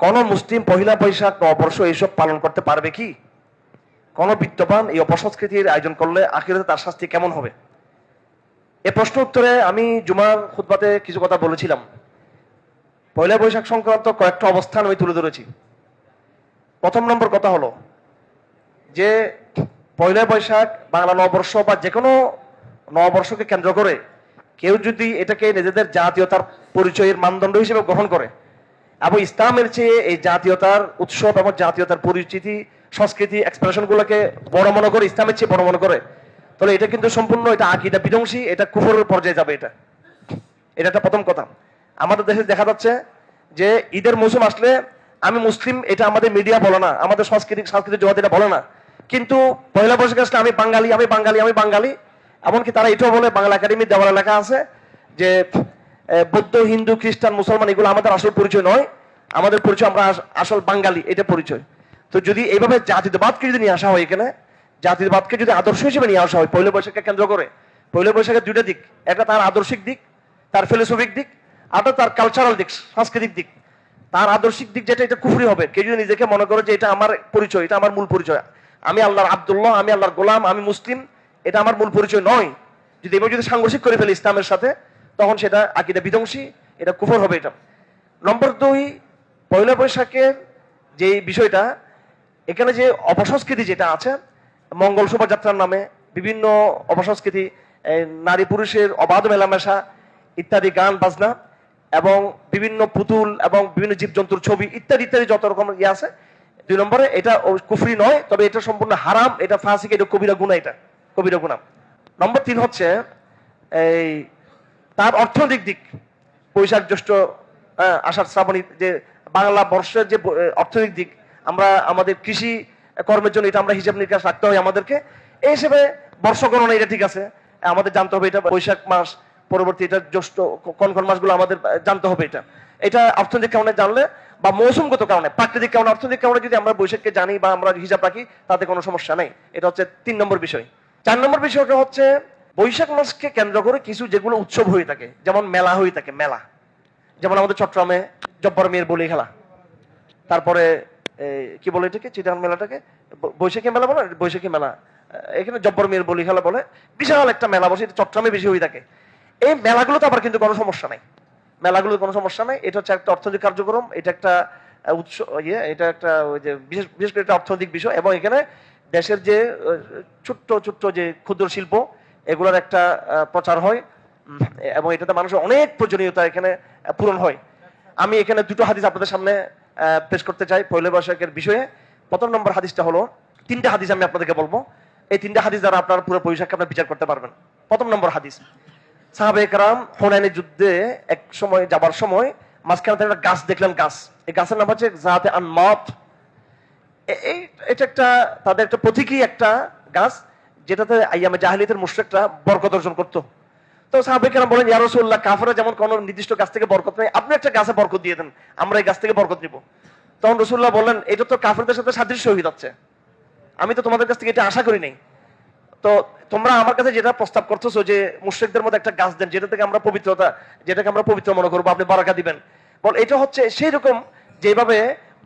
কোন মুসলিম পহিলা বৈশাখ নববর্ষ এইসব পালন করতে পারবে কি? কোন বিত্তবান এই অপসংস্কৃতির আয়োজন করলে আখিরাতে তার শাস্তি কেমন হবে? এ প্রশ্ন উত্তরে আমি জুমার খুতবাতে কিছু কথা বলেছিলাম। পয়লা বৈশাখ সংক্রান্ত কয়েকটা অবস্থান আমি তুলে ধরেছি। প্রথম নম্বর কথা হলো যে পয়লা বৈশাখ বাংলা নববর্ষ বা যে কোনো নববর্ষকে কেন্দ্র করে কেউ যদি এটাকে নিজেদের জাতীয়তার পরিচয়ের মানদণ্ড হিসেবে গ্রহণ করে এবং ইসলামের চেয়ে এই জাতীয়তার উৎসব এবং জাতীয়তার পরিচিতি সংস্কৃতি এক্সপ্রেশন গুলোকে বড় মনে করে, ইসলামের চেয়ে বড় মনে করে, তাহলে এটা কিন্তু সম্পূর্ণ এটা আকীদা বিধ্বংসী, এটা কুফরের পর্যায়ে যাবে। এটা একটা প্রথম কথা। আমাদের দেশে দেখা যাচ্ছে যে ঈদের মৌসুম আসলে আমি মুসলিম এটা আমাদের মিডিয়া বলে না, আমাদের সাংস্কৃতিক জগৎ এটা বলে না, কিন্তু পয়লা বৈশাখ আসলে আমি বাঙালি, আমি বাঙালি, আমি বাঙালি। এমনকি তারা এটাও বলে, বাংলা একাডেমির দেওয়ালে লেখা আছে যে বৌদ্ধ, হিন্দু, খ্রিস্টান, মুসলমান এগুলো আমাদের আসল পরিচয় নয়, আমাদের পরিচয় আমরা আসল বাঙালি, এটা পরিচয়। তো যদি এইভাবে জাতীয়তাবাদকে যদি নিয়ে আসা হয়, এখানে জাতীয়তাবাদকে যদি আদর্শ হিসেবে নিয়ে আসা হয় পয়লা বৈশাখকে কেন্দ্র করে, পয়লা বৈশাখের দুইটা দিক, একটা তার আদর্শিক দিক, তার ফিলোসফিক দিক, আর তার কালচারাল দিক, সাংস্কৃতিক দিক। তার আদর্শিক দিক যেটা, এটা কুফরি হবে কেউ যদি নিজেকে মনে করে যে এটা আমার পরিচয়, এটা আমার মূল পরিচয়, আমি আল্লাহর আব্দুল্লাহ, আমি আল্লাহর গোলাম, আমি মুসলিম, এটা আমার মূল পরিচয় নয়। যদি এবার যদি সাংঘর্ষিক করে ফেলে ইসলামের সাথে, তখন সেটা আকীদা বিধ্বংসী, এটা কুফর হবে। এটা নম্বর 2, পয়লা বৈশাখের যে বিষয়টা, এখানে যে অপসংস্কৃতি যেটা আছে, মঙ্গল শোভাযাত্রার নামে বিভিন্ন অপসংস্কৃতি, নারী পুরুষের অবাধ মেলামেশা ইত্যাদি, গান বাজনা এবং বিভিন্ন পুতুল এবং বিভিন্ন জীবজন্তুর ছবি ইত্যাদি ইত্যাদি যত রকম ইয়ে আছে, 2 নম্বরে এটা কুফরি নয়, তবে এটা সম্পূর্ণ হারাম, এটা ফাসিক, এটা কবিরা গুনাহ, এটা কবিরা গুনাহ। নম্বর 3 হচ্ছে এই তার অর্থনৈতিক দিক, বৈশাখ জ্যৈষ্ঠ আষাঢ় শ্রাবণী যে বাংলা বর্ষের যে অর্থনৈতিক দিক, আমরা আমাদের কৃষি কর্মের জন্য এটা আমরা হিসাব নিকাশ রাখতে হয় আমাদেরকে, এই হিসেবে বর্ষ গণনা এটা ঠিক আছে, আমাদের জানতে হবে এটা বৈশাখ মাস, পরবর্তী এটা জ্যৈষ্ঠ, কোন মাসগুলো আমাদের জানতে হবে। এটা অর্থনৈতিক কারণে জানলে বা মৌসুমগত কারণে, প্রাকৃতিক কারণে, অর্থনৈতিক কারণে যদি আমরা বৈশাখকে জানি বা আমরা হিসাব রাখি, তাতে কোনো সমস্যা নেই। এটা হচ্ছে 3 নম্বর বিষয়। 4 নম্বর বিষয়টা হচ্ছে বৈশাখ মাসকে কেন্দ্র করে কিছু যেগুলো উৎসব হয়ে থাকে, যেমন মেলা হয়ে থাকে, মেলা যেমন আমাদের চট্টগ্রামে জব্বর মিয়ার বলি খেলা, তারপরে কি বলে এটাকে, চিটাগাং মেলাটাকে বৈশাখী মেলা বলে, বৈশাখী মেলা, এখানে জব্বর মিয়ার বলি খেলা বলে, বিশাল একটা মেলা বসে, এটা চট্টগ্রামে বেশি হয়ে থাকে। এই মেলাগুলোতে আবার কিন্তু কোনো সমস্যা নাই, মেলাগুলোর কোনো সমস্যা নাই, এটা হচ্ছে একটা অর্থনৈতিক কার্যক্রম, এটা একটা উৎস, এটা একটা ওই যে বিশেষ করে একটা অর্থনৈতিক বিষয়, এবং এখানে দেশের যে ছোট্ট ছোট্ট যে ক্ষুদ্র শিল্প এগুলোর একটা প্রচার হয়, এবং এটাতে মানুষের অনেক প্রয়োজনীয়তা এখানে পূরণ হয়। আমি এখানে 2টো হাদিস আপনাদের সামনে পেশ করতে চাই পয়লা বৈশাখের বিষয়ে। প্রথম নম্বর হাদিসটা হলো, 3টা হাদিস আমি আপনাদেরকে বলবো, এই 3টা হাদিস দ্বারা আপনারা পুরো বৈশাখকে আপনারা বিচার করতে পারবেন। প্রথম নম্বর হাদিস, সাহাবায়ে কেরাম হুনাইনের যুদ্ধে এক সময় যাবার সময় মাঝখানে একটা গাছ দেখলেন, গাছ, এই গাছের নাম হচ্ছে যাতে আনমাত। এটা একটা তাদের একটা প্রতীকী একটা গাছ, যেটাতে আইয়ামে জাহেলিয়াতের মুশরিকরা বরকত অর্জন করতো। তো সাহাবায়ে কেরাম বলেন, ইয়া রাসূলুল্লাহ, কাফেররা যেমন কোন নির্দিষ্ট গাছ থেকে বরকত নেয়, আপনি একটা গাছে বরকত দিয়ে দেন, আমরা এই গাছ থেকে বরকত নিব। তখন রাসূলুল্লাহ বললেন, এটা তো কাফেরদের সাথে সাদৃশ্য হয়ে যাচ্ছে, আমি তো তোমাদের কাছ থেকে এটা আশা করি নাই। তো তোমরা আমার কাছে যেটা প্রস্তাব করতেছো যে মুশরিকদের মধ্যে একটা গাছ দেন, যেটা থেকে আমরা পবিত্রতা, যেটাকে আমরা পবিত্র মনে করবো, আপনি বারাকা দিবেন, বল এটা হচ্ছে সেই রকম যেভাবে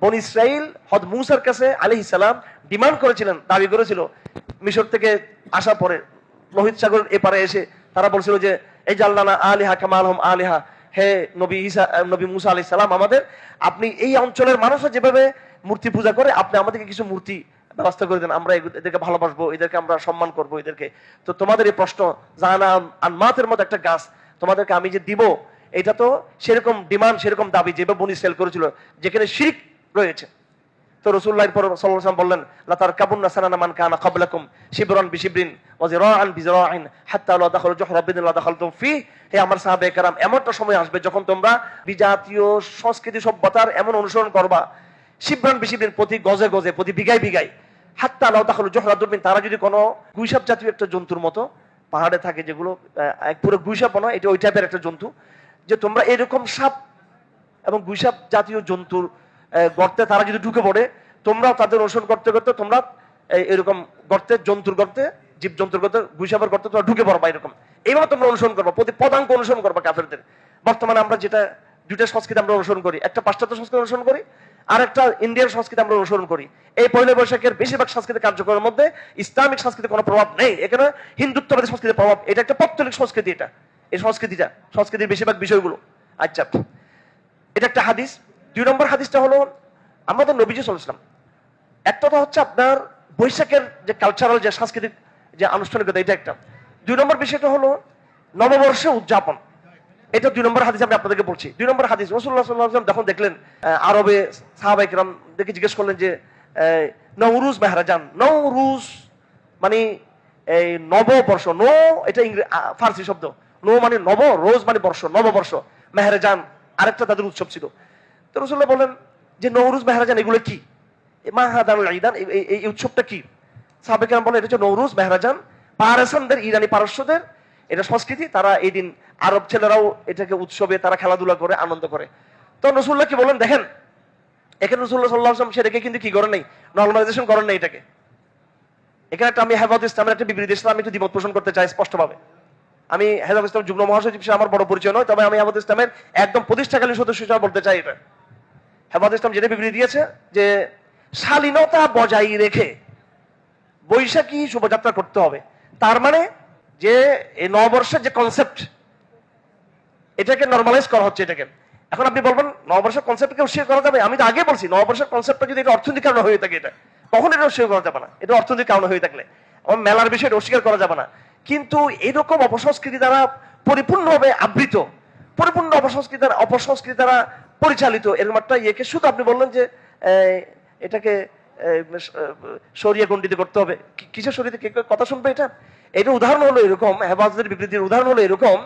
বনী ইসরাইল হযরত মূসার কাছে আলাইহিস সালাম ডিমান্ড করেছিলেন, দাবি করেছিল, মিশর থেকে আসার পরে লোহিত সাগরের এপারে এসে তারা বলছিল যে এই জাল্লানা আলিহা কামা লাহুম আলিহা, হে নবী মূসা আলাইহিস সালাম, আমাদের আপনি এই অঞ্চলের মানুষরা যেভাবে মূর্তি পূজা করে, আপনি আমাদেরকে কিছু মূর্তি ব্যবস্থা করে দেন, আমরা এদেরকে ভালোবাসবো, এদেরকে আমরা সম্মান করবো এদেরকে। তো তোমাদের এই প্রশ্ন, জানা আনমাতের মতো একটা গাছ তোমাদেরকে আমি যে দিব, এটা তো সেরকম ডিমান্ড, সেরকম দাবি যেভাবে বনী ইসরাইল করেছিল, যেখানে শিরক রয়েছে। তো রাসূলুল্লাহ সাল্লাল্লাহু আলাইহি ওয়াসাল্লাম বললেন, লা তারকাবুন্না সানানা মান কানা ক্বাবলাকুম শিবরান বিশিবরিন ওয়া যিরাআন বিযিরাইন হাত্তা লা দাখালু জুহরা বিন লা দাখালতুম ফি। হে আমার সাহাবায়ে কেরাম, এমনটা সময় আসবে যখন তোমরা বিজাতীয় সংস্কৃতি সভ্যতার এমন অনুসরণ করবা, শিবরান বিশিবরিন, প্রতি গজে গজে, প্রতি বিঘায় বিঘায়, হাত্তা লা দাখালু জুহরা বিন, তারা যদি কোনো গুইসাপ জাতীয় একটা জন্তুর মতো পাহাড়ে থাকে, যেগুলো পুরো গুইসাপ নয়, এটা ওই টাইপের একটা জন্তু, যে তোমরা এরকম সাপ এবং গুইসাপ জাতীয় জন্তুর গর্তে তারা যদি ঢুকে পড়ে, তোমরাও তাদের অনুসরণ করতে করতে তোমরা এরকম গর্তে, জন্তুর গর্তে, জীবজন্তুর গর্তে, গুইসাপের গর্তে তোমরা ঢুকে পড়বা, এরকম এইভাবে তোমরা অনুসরণ করবা, প্রতি পদাঙ্ক অনুসরণ করবা কাফেরদের। বর্তমানে আমরা যেটা 2টা সংস্কৃতি আমরা অনুসরণ করি, একটা পাশ্চাত্য সংস্কৃতি অনুসরণ করি, আর একটা ইন্ডিয়ান সংস্কৃতি আমরা অনুসরণ করি। এই পয়লা বৈশাখের বেশিরভাগ সাংস্কৃতিক কার্যক্রমের মধ্যে ইসলামিক সংস্কৃতির কোনো প্রভাব নেই, এখানে হিন্দুত্ববাদী সংস্কৃতির প্রভাব। এটা একটা পৌত্তলিক সংস্কৃতি, এটা এই সংস্কৃতির বেশিরভাগ বিষয়গুলো। আচ্ছা, এটা একটা হাদিস। 2 নম্বর হাদিসটা হলো আমাদের নবীজি সাল্লাল্লাহু আলাইহি ওয়াসাল্লাম, একটা তো হচ্ছে আপনার বৈশাখের যে কালচারাল যে সাংস্কৃতিক যে আনুষ্ঠানিকতা, এটা একটা। 2 নম্বর বিষয়টা হলো নববর্ষে উদযাপন। এটা 2 নম্বর হাদিস আমি আপনাদেরকে বলছি। 2 নম্বর হাদিস, রাসূলুল্লাহ সাল্লাল্লাহু আলাইহি ওয়াসাল্লাম যখন দেখলেন আরবে সাহাবায়ে কিরাম দেখে জিজ্ঞেস করলেন যে নওরুজ মেহরাজান, নওরুজ মানে এই নববর্ষ, এটা ফার্সি শব্দ, মানে নব, রোজ মানে বর্ষ, নববর্ষ, মেহরাজান আরেকটা তাদের উৎসব ছিল। তো রাসূলুল্লাহ বলেন যে নওরুজ মেহরাজান এগুলো কি, মাহাদানুল ঈদান, এই উৎসবটা কি? সাহাবায়ে কিরাম বলেন এটা হচ্ছে নওরুজ মেহরাজান পারস্যদের, ইরানি পারস্যদের এটা সংস্কৃতি। তারা এই দিন, আরব ছেলেরাও এটাকে উৎসবে তারা খেলাধুলা করে, আনন্দ করে। তো রাসূলুল্লাহ কি বলেন দেখেন, এখানে রাসূলুল্লাহ সাল্লাল্লাহু আলাইহি ওয়াসাল্লাম সেটাকে কিন্তু কি করেন নাই, নরমালাইজেশন করেন নাই এটাকে। এখানে একটা আমি হেফাজত ইসলামের একটা বিবৃতি দিয়েছিলাম, আমি একটু দ্বিমত পোষণ করতে চাই স্পষ্টভাবে। আমি হেফাজত ইসলাম যুগ্ম মহাসচিব হিসেবে আমার বড় পরিচয় নয়, তবে আমি হেফাজত ইসলামের একদম প্রতিষ্ঠাকালীন সদস্য হিসেবে বলতে চাই এটা। হেফাজত ইসলাম যেটা বিবৃতি দিয়েছে যে শালীনতা বজায় রেখে বৈশাখী শোভাযাত্রা করতে হবে। তার মানে যে এই নববর্ষের যে কনসেপ্ট, এটাকে নরমালাইজ করা হচ্ছে এটাকে। এখন আপনি বলবেন নববর্ষের কনসেপ্টকে অস্বীকার করা যাবে? আমি তো আগে বলছি নববর্ষের কনসেপ্টটা যদি এটা অর্থনৈতিক কারণে হয়ে থাকে, এটা কখনো এটা অস্বীকার করা যাবে না। এটা অর্থনৈতিক কারণে হয়ে থাকলে আমার মেলার বিষয়টা অস্বীকার করা যাবে না। কিন্তু এরকম অপসংস্কৃতি দ্বারা পরিপূর্ণভাবে আবৃত, পরিপূর্ণ অপসংস্কৃতি দ্বারা পরিচালিত এরকম একটা ইয়েকে শুধু আপনি বললেন যে এটাকে শরিয়া গণ্ডিত করতে হবে। কিসের শরীরে কথা শুনবে এটা? এটা উদাহরণ হলো এরকম, হেফাজতের বিবৃতির উদাহরণ হলো এরকম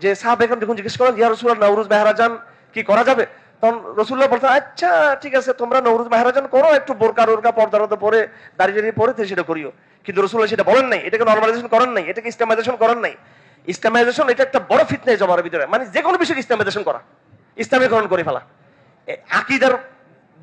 যে সাহাবায়ে কেরাম যখন জিজ্ঞেস করেন ইয়া রাসূলুল্লাহ নওরুজ মেহরাজান কি করা যাবে, তখন রাসূলুল্লাহ বলতেন আচ্ছা ঠিক আছে তোমরা নওরুজ মেহরাজান করো, একটু বোরকা পর্দা পরে দাঁড়িয়ে পরে সেটা করিও। কিন্তু রাসূলুল্লাহ সেটা বলেন নাই, এটাকে নরমালাইজেশন করেন নাই, এটাকে ইসলামাইজেশন করেন নাই। ইসলামাইজেশন এটা একটা বড় ফিতনা জমার ভিতরে, মানে যে কোনো বিষয়কে ইসলামাইজেশন করা, ইসলামীকরণ করে ফেলা। আকীদার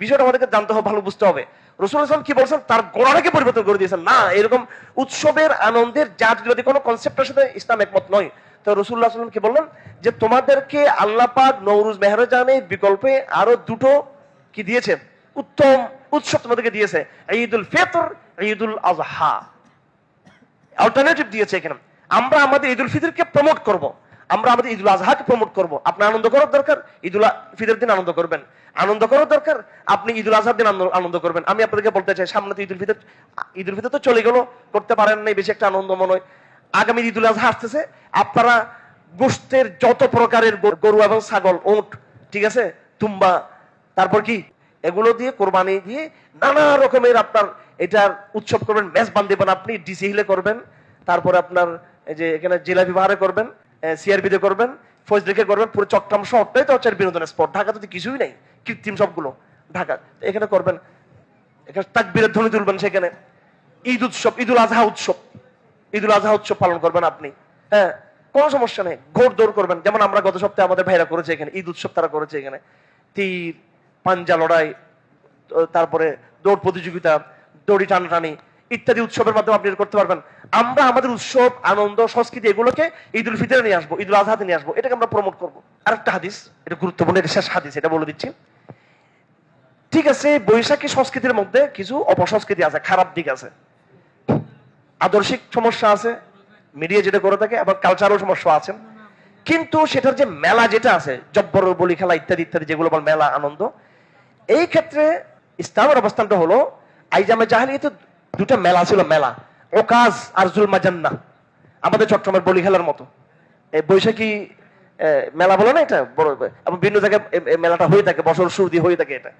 বিষয়টা আমাদেরকে জানতে হবে, ভালো বুঝতে হবে। রাসূলুল্লাহ সাল্লাল্লাহু আলাইহি ওয়াসাল্লাম কি বলছেন, তার গোড়াটাকে পরিবর্তন করে দিয়েছেন। না, এরকম উৎসবের আনন্দের জাতবিরোধী কোনো কনসেপ্টের সাথে ইসলাম একমত নয়। তো রাসূলুল্লাহ সাল্লাল্লাহু আলাইহি ওয়াসাল্লাম কি বললেন যে তোমাদেরকে আল্লাহ পাক নওরুজ মেহরাজানের বিকল্পে আরো দুটো কি দিয়েছেন, উত্তম উৎসব তোমাদেরকে দিয়েছে, ঈদুল ফিতর, ঈদুল আযহা, অল্টারনেটিভ দিয়েছে এখানে। আমরা আমাদের ঈদুল ফিতরকে প্রমোট করব, আমরা আমাদের ঈদুল আযহাকে প্রমোট করব। আপনার আনন্দ করার দরকার, ঈদুল ফিতরের দিন আনন্দ করবেন। আনন্দ করার দরকার, আপনি ঈদুল আযহার দিন আনন্দ করবেন। আমি আপনাদেরকে বলতে চাই, সামনে তো ঈদুল ফিতর তো চলে গেল, করতে পারেন নাই বেশি একটা আনন্দ মনে হয়। আগামী ঈদুল আযহা আসতেছে, আপনারা গোশতের যত প্রকারের গরু এবং ছাগল, উট, ঠিক আছে, তুম্বা, তারপর কি এগুলো দিয়ে কোরবানি দিয়ে নানা রকমের আপনার এটার উৎসব করবেন। মেজবান দেবেন আপনি, ডিসি হিলে করবেন, তারপরে আপনার এই যে এখানে জিলাপি বাহারে করবেন, সিআরবিতে করবেন, ফজলিকে করবেন, পুরো চট্টগ্রাম শহরটাই তো হচ্ছে বিনোদনের স্পট। ঢাকাতে তো কিছুই নাই, কৃত্রিম সবগুলো ঢাকা, এখানে করবেন, এখানে তাকবীরের ধ্বনি তুলবেন। সেখানে ঈদ উৎসব, ঈদুল আযহা উৎসব, ঈদুল আযহা উৎসব পালন করবেন আপনি, হ্যাঁ, কোনো সমস্যা নেই। ঘোড় দৌড় করবেন, যেমন আমরা গত সপ্তাহে আমাদের ভাইরা করেছে এখানে, ঈদ উৎসব তারা করেছে এখানে, তীর, পাঞ্জা লড়াই, তারপরে দৌড় প্রতিযোগিতা, দড়ি টানাটানি ইত্যাদি উৎসবের মাধ্যমে আপনি করতে পারবেন। আমরা আমাদের উৎসব, আনন্দ, সংস্কৃতি এগুলোকে ঈদুল ফিতরে নিয়ে আসবো, ঈদুল আযহাতে নিয়ে আসবো, এটাকে আমরা প্রমোট করবো। আরেকটা হাদিস, এটা গুরুত্বপূর্ণ, এটা শেষ হাদিস, এটা বলে দিচ্ছি। ঠিক আছে, বৈশাখী সংস্কৃতির মধ্যে কিছু অপসংস্কৃতি আছে, খারাপ দিক আছে, আদর্শিক সমস্যা আছে, মিডিয়া যেটা করে থাকে, আবার কালচারাল সমস্যা আছে। কিন্তু সেটার যে মেলা যেটা আছে, জব্বর বলি খেলা ইত্যাদি ইত্যাদি, যেগুলো বল মেলা, আনন্দ, এই ক্ষেত্রে ইসলামের অবস্থানটা হলো আইজামে জাহেলিয়াতে দুটা মেলা ছিল, মেলা ওকাজ আর জুলমাজান্না, আমাদের চট্টগ্রামের বলি খেলার মতো। এই বৈশাখী মেলা বলে না, এটা বড় এবং বিভিন্ন জায়গায় মেলাটা হয়ে থাকে, বছর শুরু দিয়ে হয়ে থাকে এটা।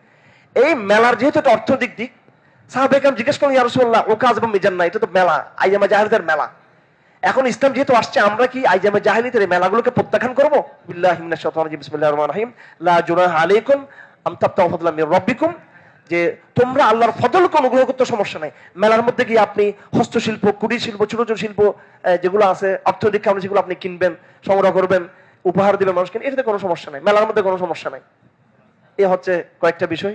এই মেলার যেহেতু একটা অর্থনৈতিক দিক, সাহাবায়ে কেরাম জিজ্ঞেস করেন ইয়া রাসূলুল্লাহ ওকাজ এবং মিজান্না, এটা তো মেলা, আইজামে জাহেলিয়াতের মেলা। এখন ইসলাম যেহেতু আসছে, আমরা কি আইজামে জাহেলিয়াতের এই মেলাগুলোকে প্রত্যাখ্যান করব? বিল্লাহি মিনাশ শাইতানির রাজিম, বিসমিল্লাহির রহমানির রহিম, লা জুনাহা আলাইকুম আম তাবতাগু ফাদলাম মির রাব্বিকুম, যে তোমরা আল্লাহর ফজলকে অনুগ্রহ করতে সমস্যা নাই। মেলার মধ্যে গিয়ে আপনি হস্তশিল্প, কুটির শিল্প, ছোট ছোট শিল্প যেগুলো আছে অর্থনৈতিক কারণে, সেগুলো আপনি কিনবেন, সংগ্রহ করবেন, উপহার দিবেন মানুষকে, এটাতে কোনো সমস্যা নাই, মেলার মধ্যে কোনো সমস্যা নাই। এ হচ্ছে কয়েকটা বিষয়।